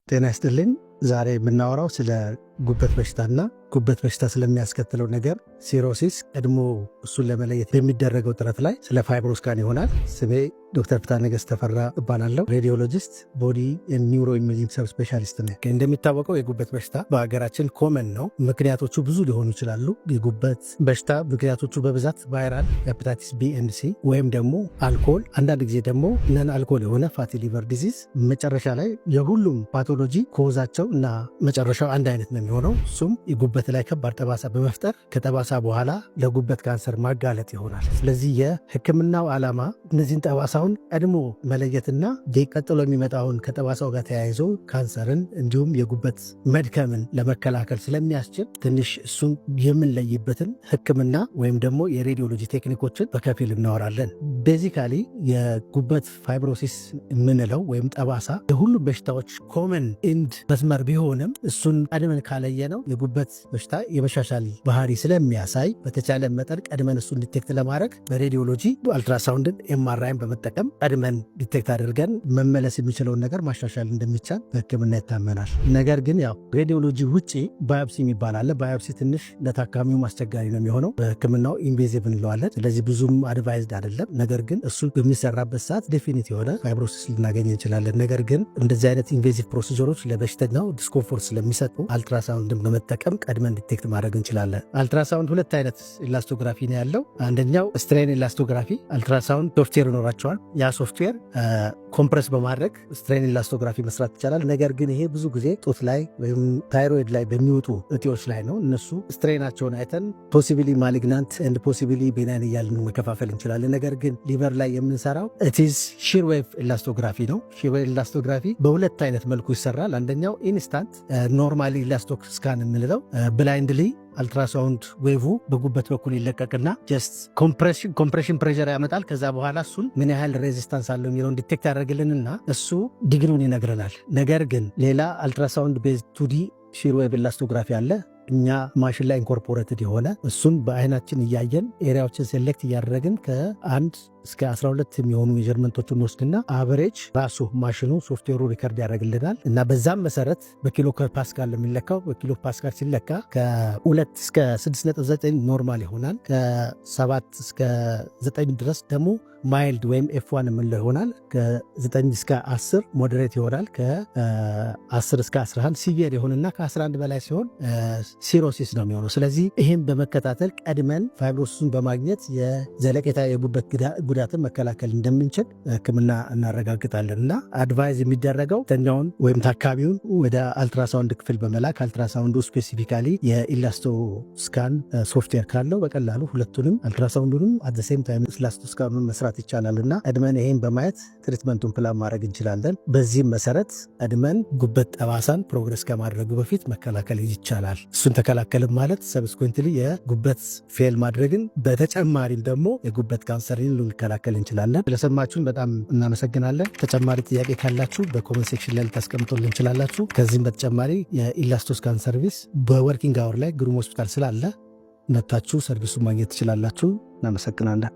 ጤና ይስጥልኝ። ዛሬ የምናወራው ስለ ጉበት በሽታና ጉበት በሽታ ስለሚያስከትለው ነገር ሲሮሲስ ቀድሞ እሱን ለመለየት በሚደረገው ጥረት ላይ ስለ ፋይብሮስካን ይሆናል። ስሜ ዶክተር ፍትሐነገሥት ተፈራ እባላለሁ። ሬዲዮሎጂስት፣ ቦዲ ኒውሮ ኢሜጂንግ ሰብ ስፔሻሊስት ነኝ። እንደሚታወቀው የጉበት በሽታ በሀገራችን ኮመን ነው። ምክንያቶቹ ብዙ ሊሆኑ ይችላሉ። የጉበት በሽታ ምክንያቶቹ በብዛት ቫይራል፣ ሄፓታይቲስ ቢ ኤንድ ሲ ወይም ደግሞ አልኮል፣ አንዳንድ ጊዜ ደግሞ ነን አልኮል የሆነ ፋቲ ሊቨር ዲዚዝ። መጨረሻ ላይ የሁሉም ፓቶሎጂ ኮዛቸው እና መጨረሻው አንድ አይነት ነው የሚሆነው። እሱም የጉበት ላይ ከባድ ጠባሳ በመፍጠር ከጠባሳ በኋላ ለጉበት ካንሰር ማጋለጥ ይሆናል። ስለዚህ የሕክምናው ዓላማ እነዚህን ጠባሳውን ቀድሞ መለየትና ቀጥሎ የሚመጣውን ከጠባሳው ጋር ተያይዞ ካንሰርን እንዲሁም የጉበት መድከምን ለመከላከል ስለሚያስችል ትንሽ እሱን የምንለይበትን ሕክምና ወይም ደግሞ የሬዲዮሎጂ ቴክኒኮችን በከፊል እናወራለን። ቤዚካሊ የጉበት ፋይብሮሲስ የምንለው ወይም ጠባሳ የሁሉም በሽታዎች ኮመን ኢንድ መስመር ቢሆንም እሱን ቀድመን ካለየ ነው የጉበት በሽታ የመሻሻል ባህሪ ስለሚያሳይ በተቻለ መጠን ቀድመን እሱን ዲቴክት ለማድረግ በሬዲዮሎጂ አልትራሳውንድን ኤምአርአይን በመጠቀም ቀድመን ዲቴክት አድርገን መመለስ የሚችለውን ነገር ማሻሻል እንደሚቻል በህክምና ይታመናል። ነገር ግን ያው ሬዲዮሎጂ ውጪ ባዮፕሲ የሚባል አለ። ባዮፕሲ ትንሽ ለታካሚው አስቸጋሪ ነው የሚሆነው። በህክምናው ኢንቬዚቭ እንለዋለን። ስለዚህ ብዙም አድቫይዝድ አይደለም። ነገር ግን እሱ በሚሰራበት ሰዓት ዴፊኒት የሆነ ፋይብሮሲስ ልናገኝ እንችላለን። ነገር ግን እንደዚህ አይነት ኢንቬዚቭ ፕሮሲጀሮች ለበሽተኛው ዲስኮምፎርት ስለሚሰጡ አልትራሳውንድን በመጠቀም ቀድመን ዲቴክት ማድረግ እንችላለን። አልትራሳውንድ ሁለት አይነት ኢላስቶግራፊ ነው ያለው። አንደኛው ስትሬን ኢላስቶግራፊ አልትራሳውንድ ሶፍትዌር ይኖራቸዋል። ያ ሶፍትዌር ኮምፕረስ በማድረግ ስትሬን ኢላስቶግራፊ መስራት ይቻላል። ነገር ግን ይሄ ብዙ ጊዜ ጡት ላይ ወይም ታይሮይድ ላይ በሚወጡ እጢዎች ላይ ነው። እነሱ ስትሬናቸውን አይተን ፖሲቢሊ ማሊግናንት ኤንድ ፖሲቢሊ ቤናይን እያልን መከፋፈል እንችላለን። ነገር ግን ሊቨር ላይ የምንሰራው ኢትዝ ሺርዌቭ ኢላስቶግራፊ ነው። ሺርዌቭ ኢላስቶግራፊ በሁለት አይነት መልኩ ይሰራል። አንደኛው ኢንስታንት ኖርማሊ ኢላስቶክ ስካን የምንለው ብላይንድሊ አልትራሳውንድ ዌቭ በጉበት በኩል ይለቀቅና ጀስት ኮምፕሬሽን ፕሬዠር ያመጣል። ከዛ በኋላ እሱን ምን ያህል ሬዚስታንስ አለው የሚለውን ዲቴክት ያደርግልንና እሱ ዲግሪውን ይነግረናል። ነገር ግን ሌላ አልትራሳውንድ ቤዝ 2D ሺርዌቭ ኢላስቶግራፊ አለ። እኛ ማሽን ላይ ኢንኮርፖሬትድ የሆነ እሱን በአይናችን እያየን ኤሪያዎችን ሴሌክት እያደረግን ከ1 እስከ 12 የሚሆኑ ሜዠርመንቶችን ወስድና አቨሬጅ ራሱ ማሽኑ ሶፍትዌሩ ሪከርድ ያደርግልናል እና በዛም መሰረት በኪሎ ፓስካል የሚለካው በኪሎ ፓስካል ሲለካ ከ2 እስከ 6.9 ኖርማል ይሆናል። ከ7 እስከ 9 ድረስ ደግሞ ማይልድ ወይም ኤፍ1 የምንለው ይሆናል። ከ9 እስከ 10 ሞዴሬት ይሆናል። ከ10 እስከ 11 ሲቪየር ይሆንና ከ11 በላይ ሲሆን ሲሮሲስ ነው የሚሆነው። ስለዚህ ይህም በመከታተል ቀድመን ፋይብሮሲሱን በማግኘት የዘለቄታ የጉበት ጉዳትን መከላከል እንደምንችል ሕክምና እናረጋግጣለን እና አድቫይዝ የሚደረገው ተኛውን ወይም ታካሚውን ወደ አልትራሳውንድ ክፍል በመላክ አልትራሳውንዱ ስፔሲፊካሊ የኢላስቶስካን ሶፍትዌር ካለው በቀላሉ ሁለቱንም አልትራሳውንዱንም አት ሴም ታይም ኢላስቶስካኑን መስራት ይቻላል እና ቀድመን ይሄን በማየት ትሪትመንቱን ፕላን ማድረግ እንችላለን። በዚህም መሰረት ቀድመን ጉበት ጠባሳን ፕሮግረስ ከማድረጉ በፊት መከላከል ይቻላል። እሱን ተከላከልም ማለት ሰብስኩዌንትሊ የጉበት ፌል ማድረግን በተጨማሪም ደግሞ የጉበት ካንሰርን ልንከላከል እንችላለን። ስለሰማችሁን በጣም እናመሰግናለን። ተጨማሪ ጥያቄ ካላችሁ በኮመንት ሴክሽን ላይ ልታስቀምጡልን እንችላላችሁ። ከዚህም በተጨማሪ የኢላስቶስካን ሰርቪስ በወርኪንግ አወር ላይ ግሩም ሆስፒታል ስላለ መጥታችሁ ሰርቪሱን ማግኘት ትችላላችሁ። እናመሰግናለን።